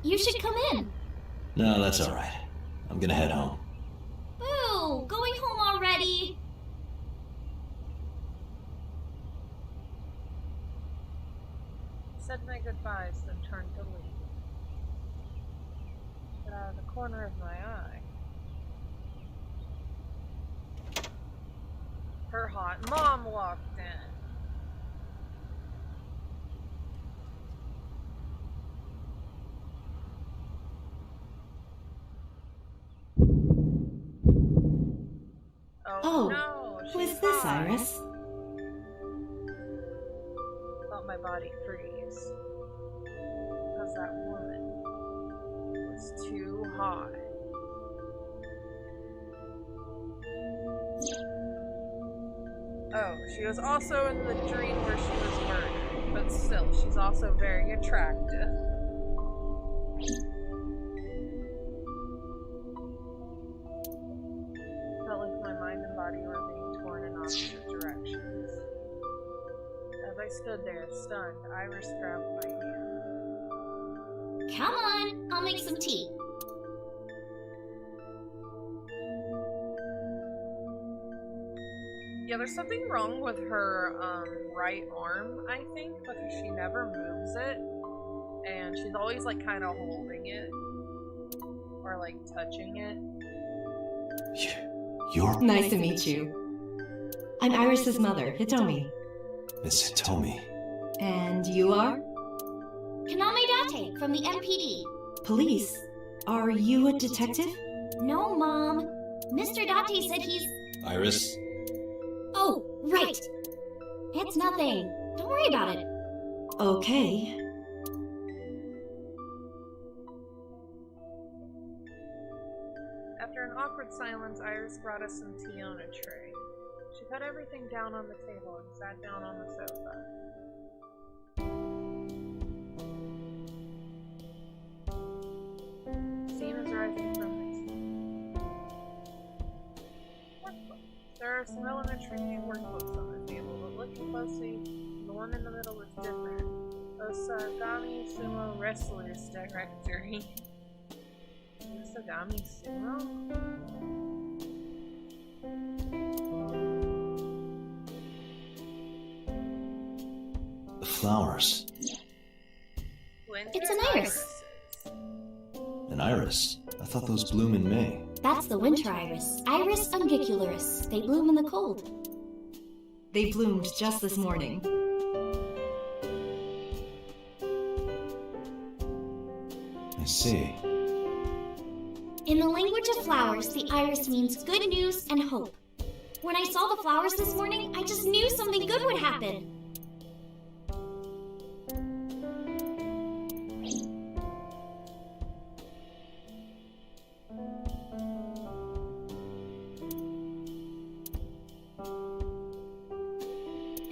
You should come in. No, that's alright. I'm gonna head home. Boo! Going home already? Said my goodbyes, then turned to leave. But out of the corner of my eye, her hot mom walked in. Oh, No, who is she's this, hot. Iris? Felt my body freeze. Because that woman was too hot. Oh, she was also in the dream where she was murdered, but still, she's also very attractive. Felt like my mind and body were being torn in opposite directions. As I stood there, stunned, Iris grabbed my hand. Come on, I'll make some tea. Yeah, there's something wrong with her right arm, I think, because she never moves it. And she's always like kind of holding it. Or like touching it. You're Nice to meet you. I'm Iris's mother, Hitomi. Miss Hitomi. And you are? Kaname Date from the MPD. Police? Are you a detective? No, Mom. Mr. Date said he's... Iris? Oh, right. It's nothing. Don't worry about it. Okay. After an awkward silence, Iris brought us some tea on a tray. She put everything down on the table and sat down on the sofa. Steam is rising from my seat. Workbooks. There are some elementary workbooks on the table, but looking closely, the one in the middle is different. Osagami Sumo Wrestlers Directory. Osagami Sumo? The flowers. It's an iris. An iris? I thought those bloom in May. That's the winter iris. Iris ungicularis. They bloom in the cold. They bloomed just this morning. I see. In the language of flowers, the iris means good news and hope. When I saw the flowers this morning, I just knew something good would happen.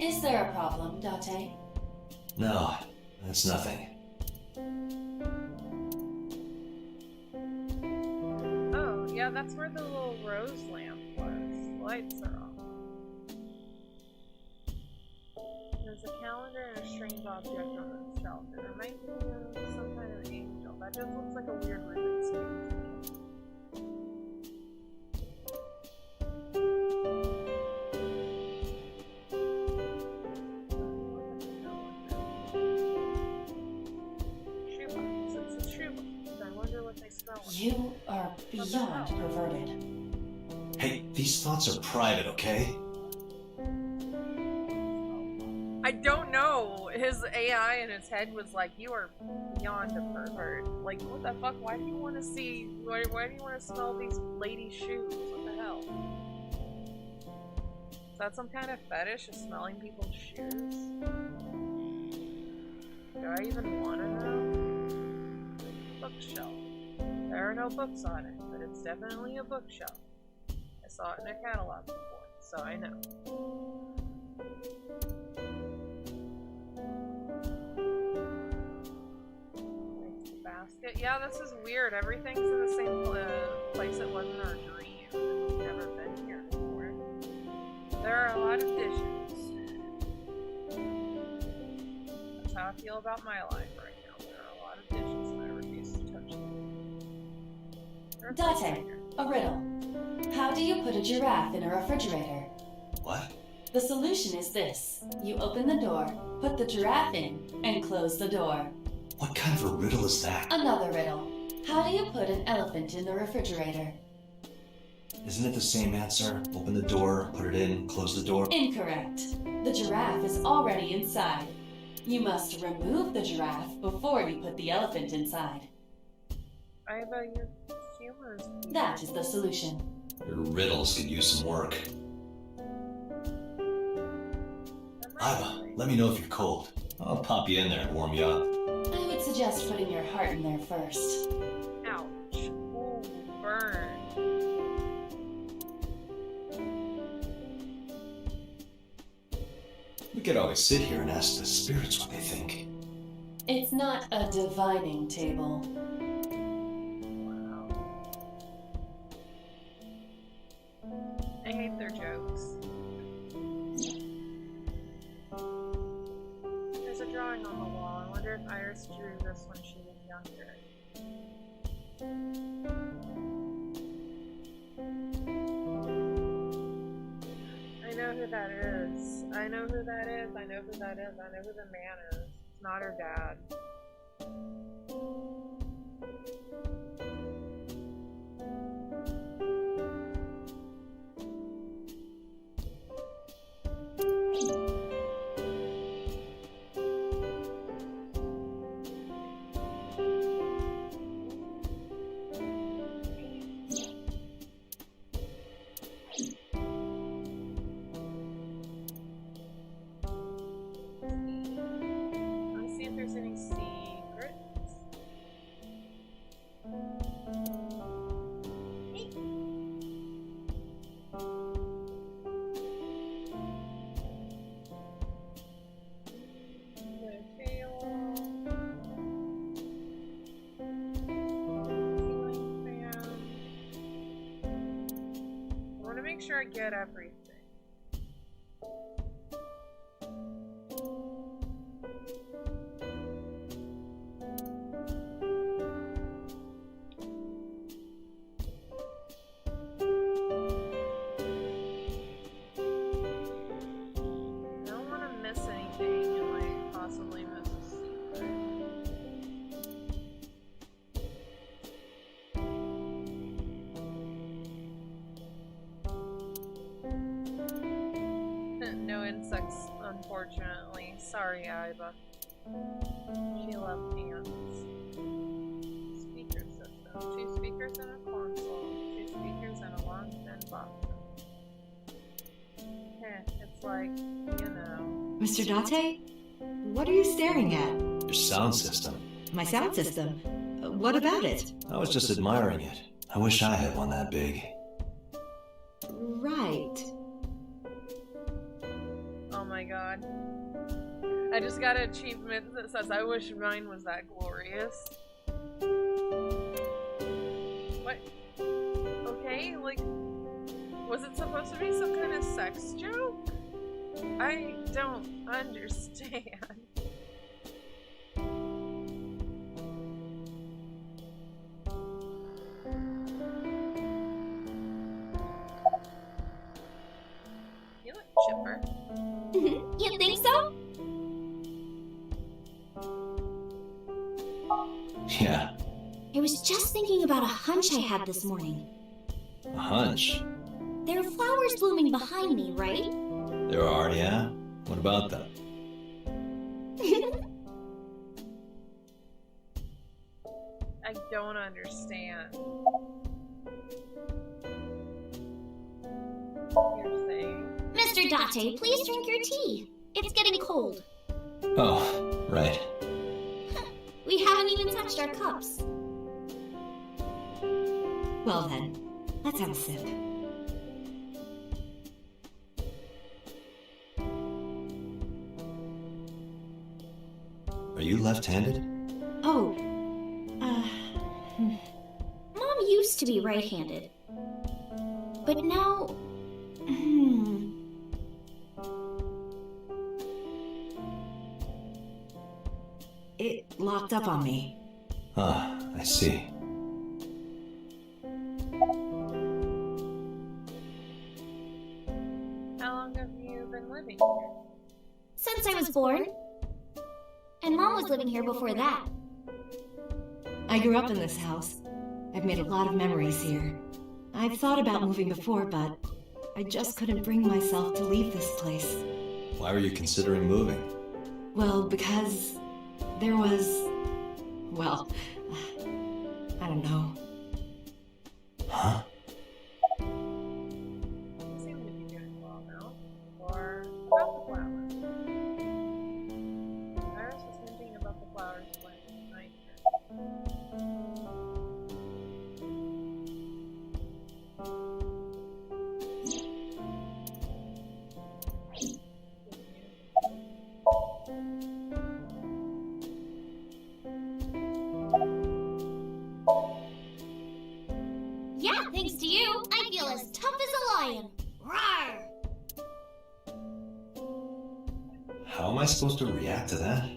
Is there a problem, Date? No, that's nothing. Oh, yeah, that's where the little rose lamp was. The lights are off. There's a calendar and a strange object on the shelf. It reminds me of some kind of angel. That just looks like a weird Rubik's Cube to me. You are beyond perverted. Hey, these thoughts are private, okay? I don't know. His AI in his head was like, "You are beyond a pervert." Like, what the fuck? Why do you want to see? Why do you want to smell these ladies' shoes? What the hell? Is that some kind of fetish of smelling people's shoes? Do I even want to know? Bookshelf. There are no books on it, but it's definitely a bookshelf. I saw it in a catalog before, so I know. Basket. Yeah, this is weird. Everything's in the same place it was in our dream. We've never been here before. There are a lot of dishes. That's how I feel about my life right now. There are a lot of dishes and I refuse to Date, a riddle. How do you put a giraffe in a refrigerator? What? The solution is this. You open the door, put the giraffe in, and close the door. What kind of a riddle is that? Another riddle. How do you put an elephant in the refrigerator? Isn't it the same answer? Open the door, put it in, close the door? Incorrect. The giraffe is already inside. You must remove the giraffe before you put the elephant inside. Iva, your humor is weird. That is the solution. Your riddles could use some work. Iva, let me know if you're cold. I'll pop you in there and warm you up. I would suggest putting your heart in there first. Ouch. Ooh, burn. We could always sit here and ask the spirits what they think. It's not a divining table. Wow. I hate their jokes. There's a drawing on the wall. I wonder if Iris drew this when she was younger. I know who that is. I know who that is. I know who that is. I know who the man is. It's not her dad. Let's see if there's any secrets. Hey. No tail. Ceiling fan. I want to make sure I get everything. I don't want to miss anything and like possibly miss a secret. No insects, unfortunately. Sorry, Iva. She loved ants. Speaker system. 2 speakers and a console. 2 speakers and a long thin box. It's like, you know. Mr. Date? What are you staring at? Your sound system. My sound system. What about it? I was just admiring it. I wish I had one that big. Right. Oh my god. I just got an achievement that says, I wish mine was that glorious. What? Okay, like, was it supposed to be some kind of sex joke? I don't understand. You look chipper. You think so? Yeah, I was just thinking about a hunch I had this morning. a hunch. There are flowers blooming behind me, right? There are, yeah? What about them? I don't understand. You're saying? Mr. Date, please drink your tea. It's getting cold. Oh, right. We haven't even touched our cups. Well then, let's have a sip. Are you left-handed? Oh, Mom used to be right-handed. But now... it locked up on me. Ah, I see. living here before that. I grew up in this house. I've made a lot of memories here. I've thought about moving before, but I just couldn't bring myself to leave this place. Why were you considering moving? Well, because there was... well, I don't know. Huh? You seem to be doing well now. Or about the flowers. Iris was thinking about the flowers when night Yeah, thanks to you, I feel as tough as a lion. Rawr! How am I supposed to react to that?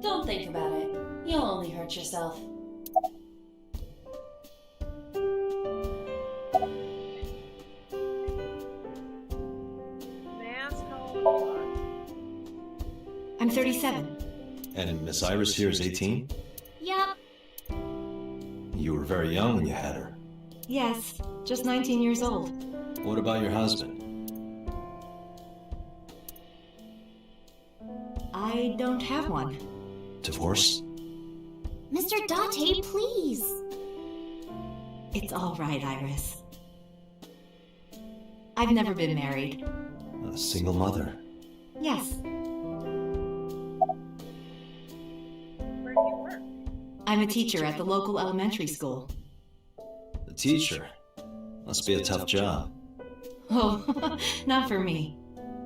Don't think about it. You'll only hurt yourself. May I ask how old you are? I'm 37. And Miss Iris here is 18? Yup. You were very young when you had her. Yes, just 19 years old. What about your husband? I don't have one. Divorce? Mr. Date, please. It's all right, Iris. I've never been married. A single mother? Yes, Where do you work? I'm a teacher at the local elementary school. The teacher? Must be a tough job. Oh, not for me.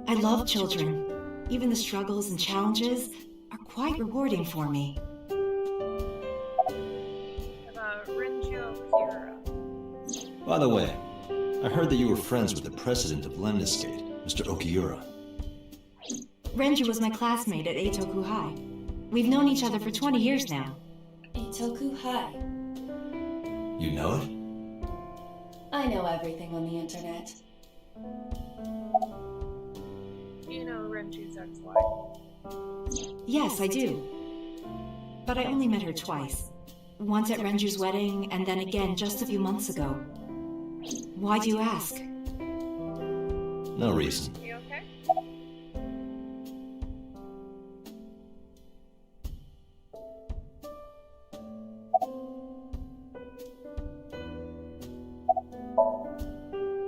I love children. Even the struggles and challenges are quite rewarding for me. About Renjo Kira. By the way, I heard that you were friends with the president of Lemniscate, Mr. Okiura. Renju was my classmate at Eitoku High. We've known each other for 20 years now. Eitoku High. You know it? I know everything on the internet. You know Renju's ex-wife. Yes, I do. But I only met her twice. Once at Renju's wedding, and then again just a few months ago. Why do you ask? No reason. You okay?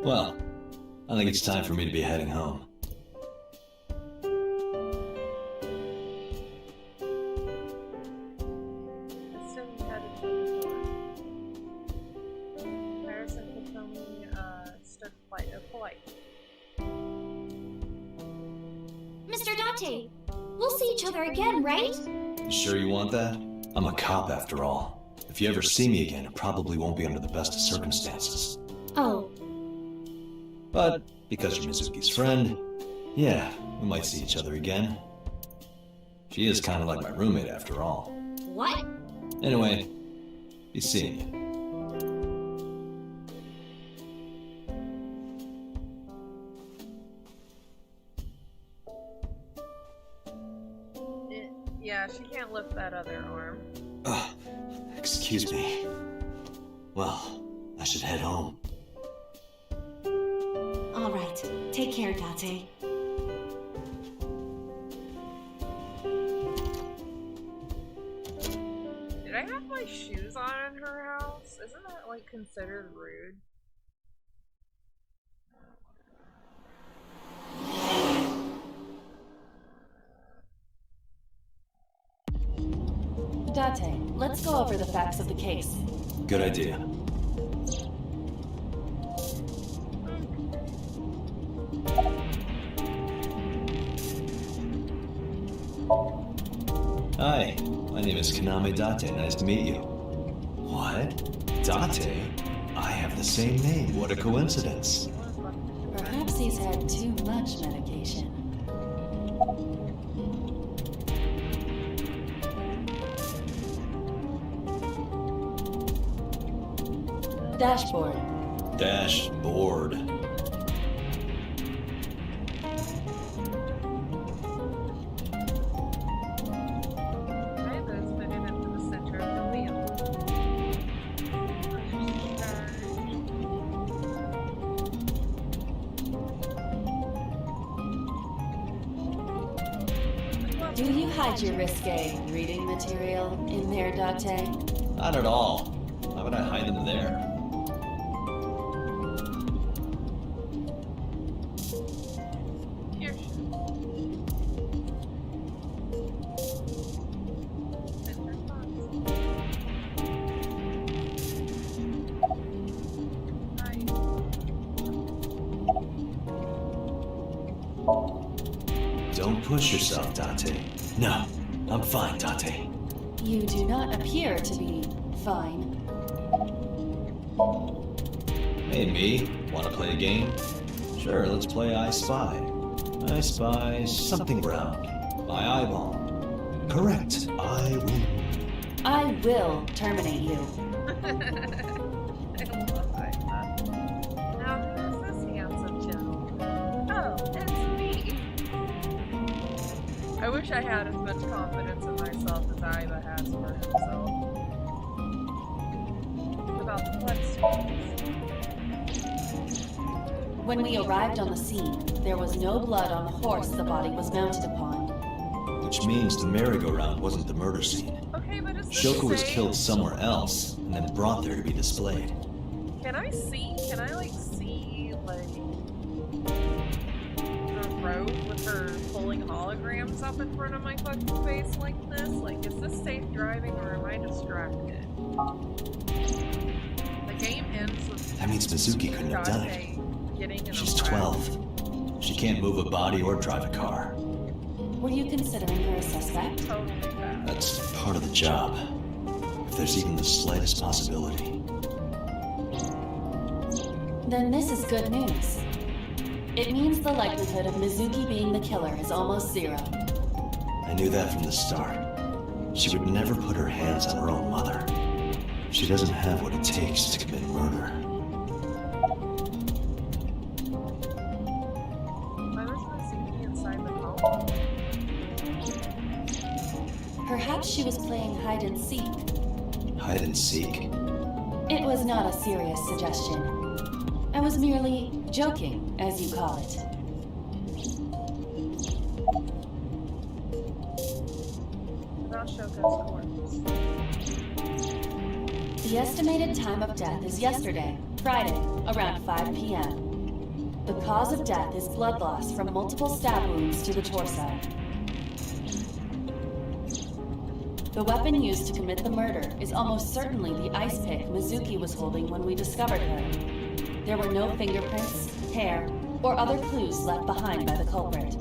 Well, I think it's time for me to be heading home. Assume you had to close the door. Harrison could tell me, stood polite. Mr. Date, we'll see each other again, right? You sure you want that? I'm a cop after all. If you ever see me again, it probably won't be under the best of circumstances. Oh, But because you're Mizuki's friend, yeah, we might see each other again. She is kind of like my roommate after all. what? Anyway, be seeing you. Yeah, she can't lift that other arm. Excuse me. Well, I should head home. All right, take care, Date. Did I have my shoes on in her house? Isn't that, like, considered rude? Date, let's go over the facts of the case. Good idea. Hi, my name is Kaname Date. Nice to meet you. What? Date? I have the same name. What a coincidence. Perhaps he's had too much medication. Dashboard. Dashboard. Do you hide your risque reading material in there, Date? Not at all. Why would I hide them there? Here. Don't push yourself, Date. No, I'm fine, Date. You do not appear to be fine. Hey, me. Want to play a game? Sure, let's play I Spy. I spy something brown. My eyeball. Correct. I win. I will terminate you. I love that. Now who's this handsome gentleman? Oh, it's me. I wish I had as much confidence in myself as Iva has for himself. What about the questions? When we arrived on the scene, there was no blood on the horse the body was mounted upon. Which means the merry-go-round wasn't the murder scene. Okay, but is this Shoko was safe? killed somewhere else and then brought there to be displayed. Can I see, like, the road with her pulling holograms up in front of my fucking face like this? Like, is this safe driving or am I distracted? The game ends with... That means Mizuki couldn't have done it. Getting in She's a wreck. 12. She can't move a body or drive a car. Were you considering her a suspect? Totally bad. That's part of the job. If there's even the slightest possibility. Then this is good news. It means the likelihood of Mizuki being the killer is almost zero. I knew that from the start. She would never put her hands on her own mother. She doesn't have what it takes to commit murder. Why was Mizuki inside the home? Perhaps she was playing hide and seek. Hide and seek? It was not a serious suggestion. I was merely joking, as you call it. About Shoko's corpse. The estimated time of death is yesterday, Friday, around 5 p.m. The cause of death is blood loss from multiple stab wounds to the torso. The weapon used to commit the murder is almost certainly the ice pick Mizuki was holding when we discovered her. There were no fingerprints, hair, or other clues left behind by the culprit.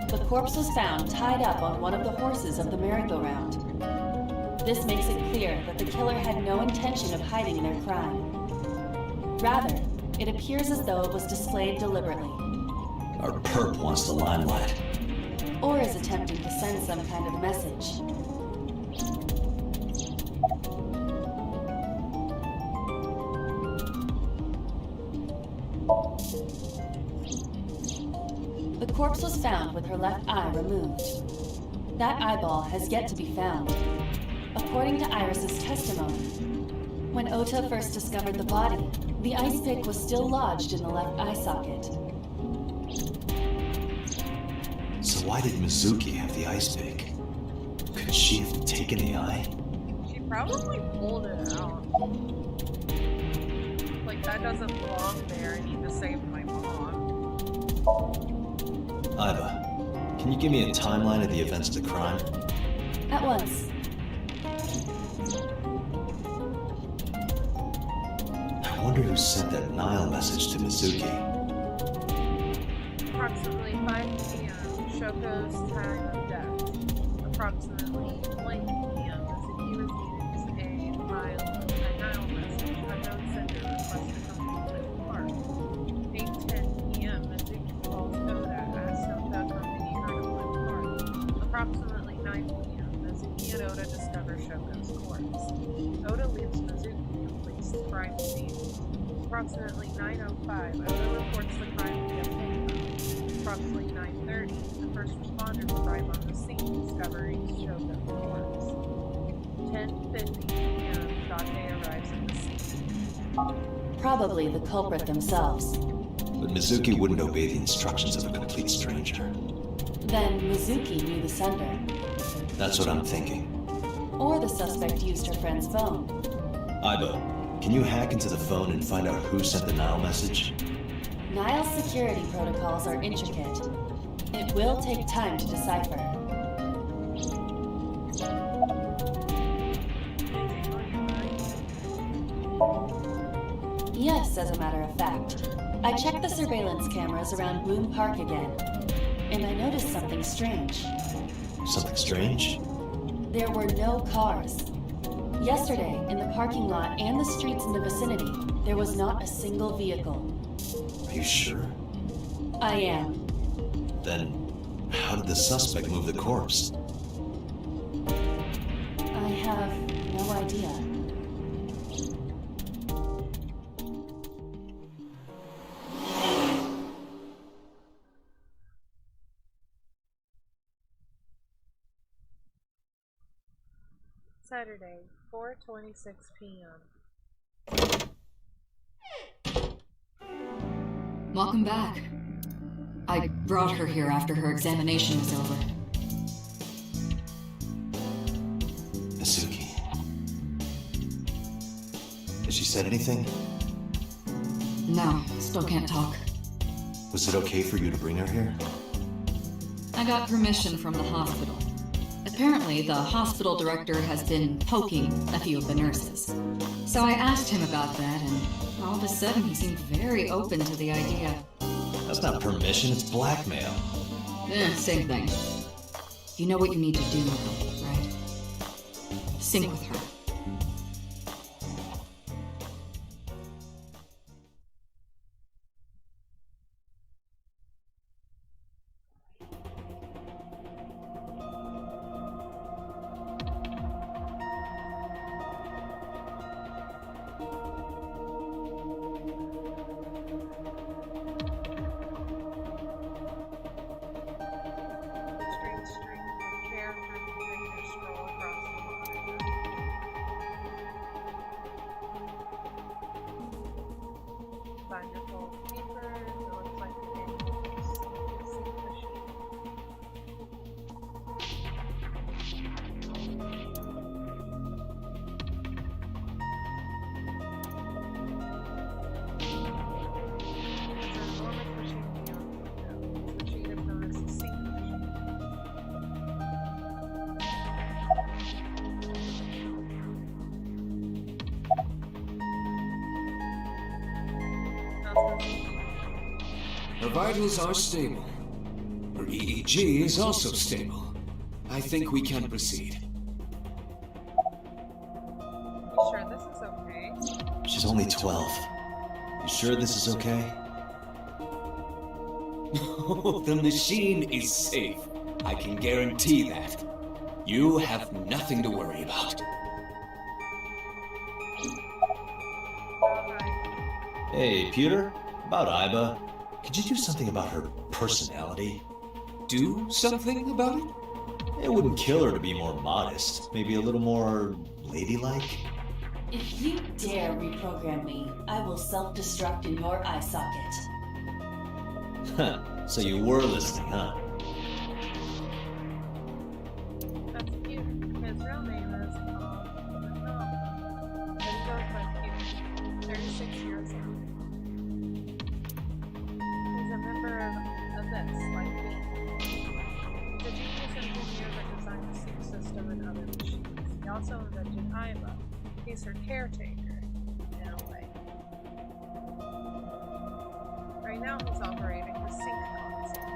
The corpse was found tied up on one of the horses of the merry-go-round. This makes it clear that the killer had no intention of hiding their crime. Rather, it appears as though it was displayed deliberately, Our perp wants the limelight. or is attempting to send some kind of message. The corpse was found with her left eye removed. That eyeball has yet to be found. According to Iris's testimony, when Ota first discovered the body, the ice pick was still lodged in the left eye socket. So why did Mizuki have the ice pick? Could she have taken the eye? She probably pulled it out. Like, that doesn't belong there. I need to save my mom. Iva, can you give me a timeline of the events of the crime? At once. I wonder who sent that Nile message to Mizuki. Approximately 5 p.m. Shoko's time of death. Approximately 1 p.m. Mizuki receives a Nile message. Unknown sender requests to come to the park. 8:10 p.m. Mizuki calls Oda, asks him to accompany her to Blue Park. Approximately 9 p.m. Mizuki and Oda discover Shoko's corpse. Oda leaves Mizuki and flees the crime scene. Approximately 9:05, Oda reports the crime via payphone. Approximately 9:30, the first responders arrive on the scene, discovering Shoko's corpse. 10:50 p.m., Date arrives at the scene. Probably the culprit themselves. But Mizuki wouldn't obey the instructions of a complete stranger. Then Mizuki knew the sender. That's what I'm thinking. Or the suspect used her friend's phone. Aiba, can you hack into the phone and find out who sent the Nile message? Nile's security protocols are intricate. It will take time to decipher. Yes, as a matter of fact. I checked the surveillance cameras around Bloom Park again, and I noticed something strange. Something strange? There were no cars. Yesterday, in the parking lot and the streets in the vicinity, there was not a single vehicle. Are you sure? I am. Then, how did the suspect move the corpse? I have no idea. Saturday, 4:26 p.m. Welcome back. I brought her here after her examination was over. Mizuki. Has she said anything? No, still can't talk. Was it okay for you to bring her here? I got permission from the hospital. Apparently, the hospital director has been poking a few of the nurses. So I asked him about that, and all of a sudden he seemed very open to the idea. That's not permission, it's blackmail. Same thing. You know what you need to do now, right? Sync with her. Straight string from character behavior scroll across the monitor. Find your full paper. It looks like the game is sync machine. There's an enormous machine beyond the window. This machine is known as the sync machine. Her vitals are stable. Her EEG is also stable. I think we can proceed. You sure this is okay? She's only 12. You sure this is okay? The machine is safe. I can guarantee that. You have nothing to worry about. Alright. Hey, Peter? About Aiba. Could you do something about her personality? Do something about it? It wouldn't kill her to be more modest. Maybe a little more ladylike? If you dare reprogram me, I will self-destruct in your eye socket. Huh. So you were listening, huh? That's cute. His real name is but he goes by Peter. 36 years old. He's a member of this, like me. He's a genius engineer that designed the sync system and other machines. He also invented Aiba. He's her caretaker, in a way. Right now he's operating the sync console.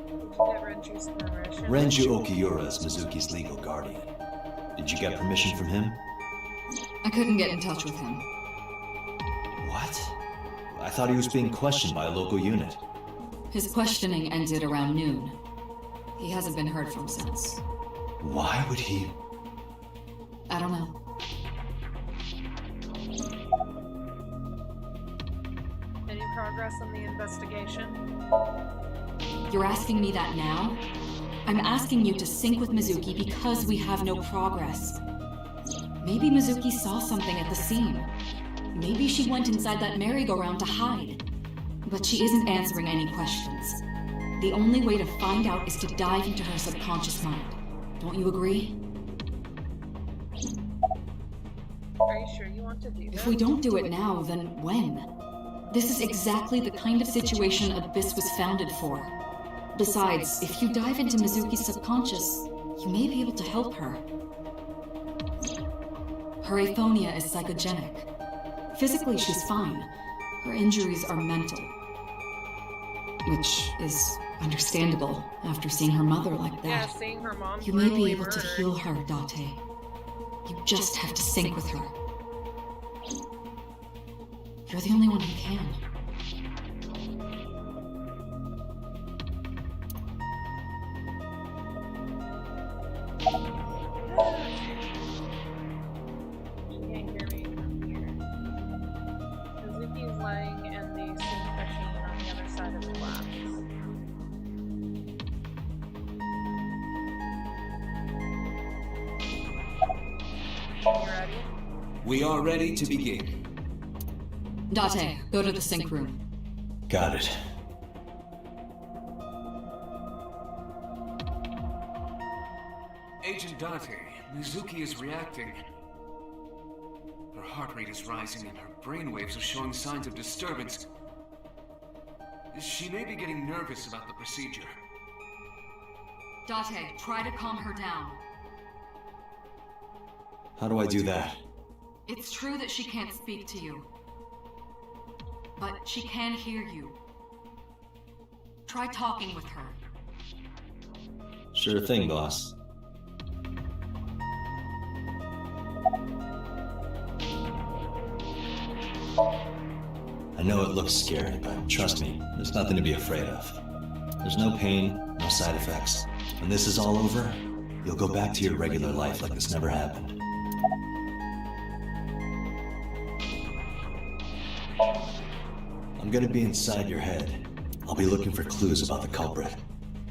Did you get Renju's permission? Renju Okiura is Mizuki's legal guardian. Did you get permission from him? I couldn't get in touch with him. What? I thought he was being questioned by a local unit. His questioning ended around noon. He hasn't been heard from since. Why would he? I don't know. Any progress on the investigation? You're asking me that now? I'm asking you to sync with Mizuki because we have no progress. Maybe Mizuki saw something at the scene. Maybe she went inside that merry-go-round to hide. But she isn't answering any questions. The only way to find out is to dive into her subconscious mind. Don't you agree? Are you sure you want to do that? If we don't do it now, then when? This is exactly the kind of situation Abyss was founded for. Besides, if you dive into Mizuki's subconscious, you may be able to help her. Her aphonia is psychogenic. Physically, she's fine. Her injuries are mental. Which is understandable after seeing her mother like that. Yeah, seeing her mom You may be brutally able to murdered. heal her, Date. You just have to sync with her. You're the only one who can. She can't hear me from here. Suzuki's lying in the sync machine on the other side of the glass. You ready? We are ready to begin. Date, go to the sync room. Got it. Agent Date, Mizuki is reacting. Her heart rate is rising and her brainwaves are showing signs of disturbance. She may be getting nervous about the procedure. Date, try to calm her down. How do I do that? It's true that she can't speak to you. But she can hear you. Try talking with her. Sure thing, boss. I know it looks scary, but trust me, there's nothing to be afraid of. There's no pain, no side effects. When this is all over, you'll go back to your regular life like this never happened. I'm gonna be inside your head. I'll be looking for clues about the culprit.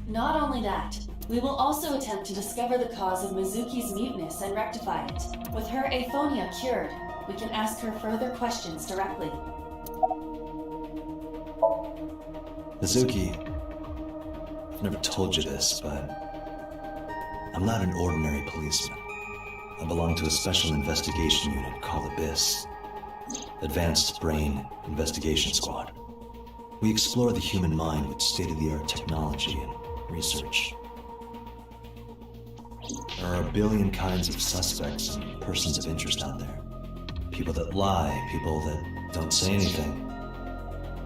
Not only that, we will also attempt to discover the cause of Mizuki's muteness and rectify it. With her aphonia cured, we can ask her further questions directly. Mizuki, I've never told you this, but I'm not an ordinary policeman. I belong to a special investigation unit called Abyss. Advanced Brain Investigation Squad. We explore the human mind with state-of-the-art technology and research. There are a billion kinds of suspects and persons of interest out there. People that lie, people that don't say anything.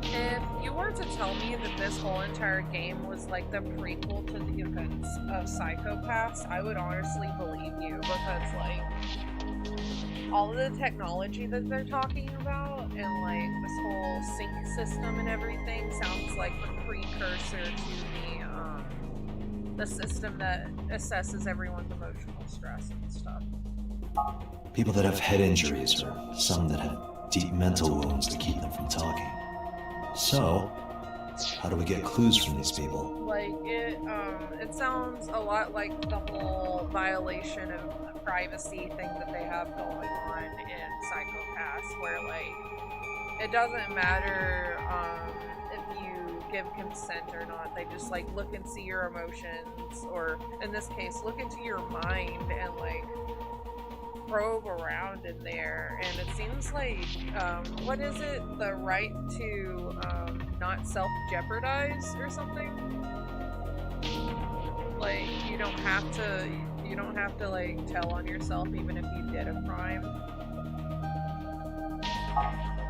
If you were to tell me that this whole entire game was like the prequel to the events of Psychopaths, I would honestly believe you, because like all of the technology that they're talking about and like this whole sync system and everything sounds like the precursor to the system that assesses everyone's emotional stress and stuff. People that have head injuries, or some that have deep mental wounds that keep them from talking. So, how do we get clues from these people? Like it sounds a lot like the whole violation of privacy thing that they have going on in Psychopaths, where like it doesn't matter if you give consent or not. They just like look and see your emotions, or in this case, look into your mind and like probe around in there. And it seems like what is it? The right to not self-jeopardize or something? Like you don't have to like tell on yourself even if you did a crime.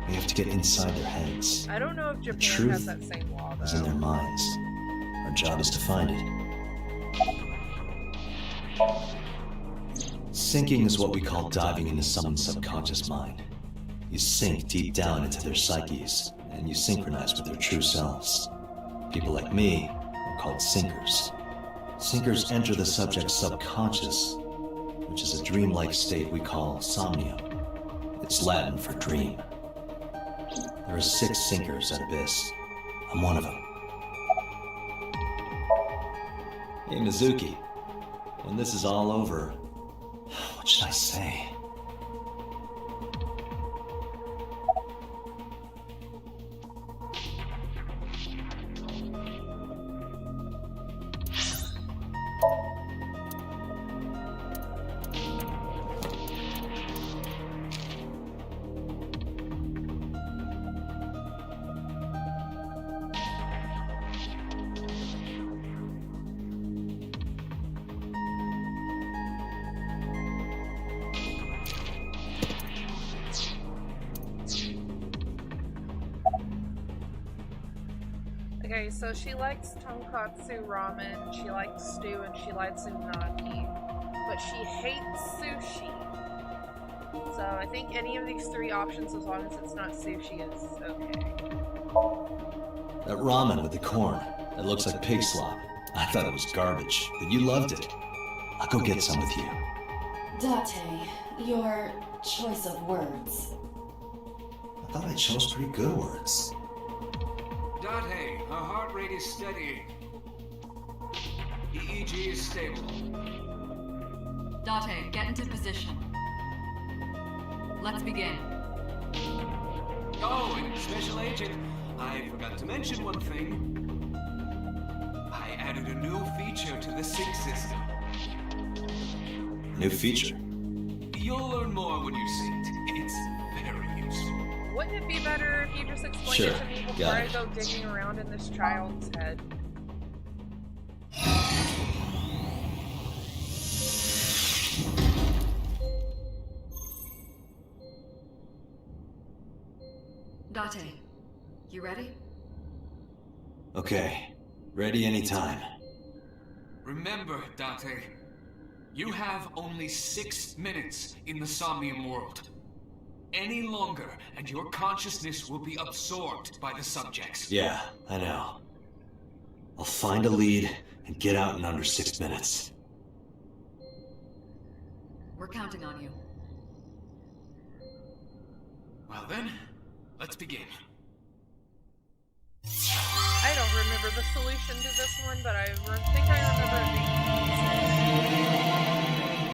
We have to get inside their heads. I don't know if Japan truth has that same law It's in their though. minds. Our job is to find it. Syncing is what we call diving into someone's subconscious mind. You sink deep down into their psyches, and you synchronize with their true selves. People like me are called sinkers. Sinkers enter the subject's subconscious, which is a dreamlike state we call Somnium. It's Latin for dream. There are 6 sinkers at Abyss. I'm one of them. Hey, Mizuki. When this is all over, what should I say? Okay, so she likes tonkatsu ramen, she likes stew, and she likes unagi. But she hates sushi. So I think any of these three options, as long as it's not sushi, is okay. That ramen with the corn, that looks like pig slop. I thought it was garbage, but you loved it. I'll go get some with you. Date, your choice of words. I thought I chose pretty good words. Date, her heart rate is steady. EEG is stable. Date, get into position. Let's begin. Oh, and Special Agent, I forgot to mention one thing. I added a new feature to the sync system. New feature. You'll learn more when you see it. It's very useful. Wouldn't it be better if you just explained Sure, it to me before got I it. go digging around in this child's head? Date, you ready? Okay, ready anytime. Remember, Date, you have only 6 minutes in the Somnium world. Any longer, and your consciousness will be absorbed by the subjects. Yeah, I know. I'll find a lead and get out in under 6 minutes. We're counting on you. Well then, let's begin. I don't remember the solution to this one, but I think I remember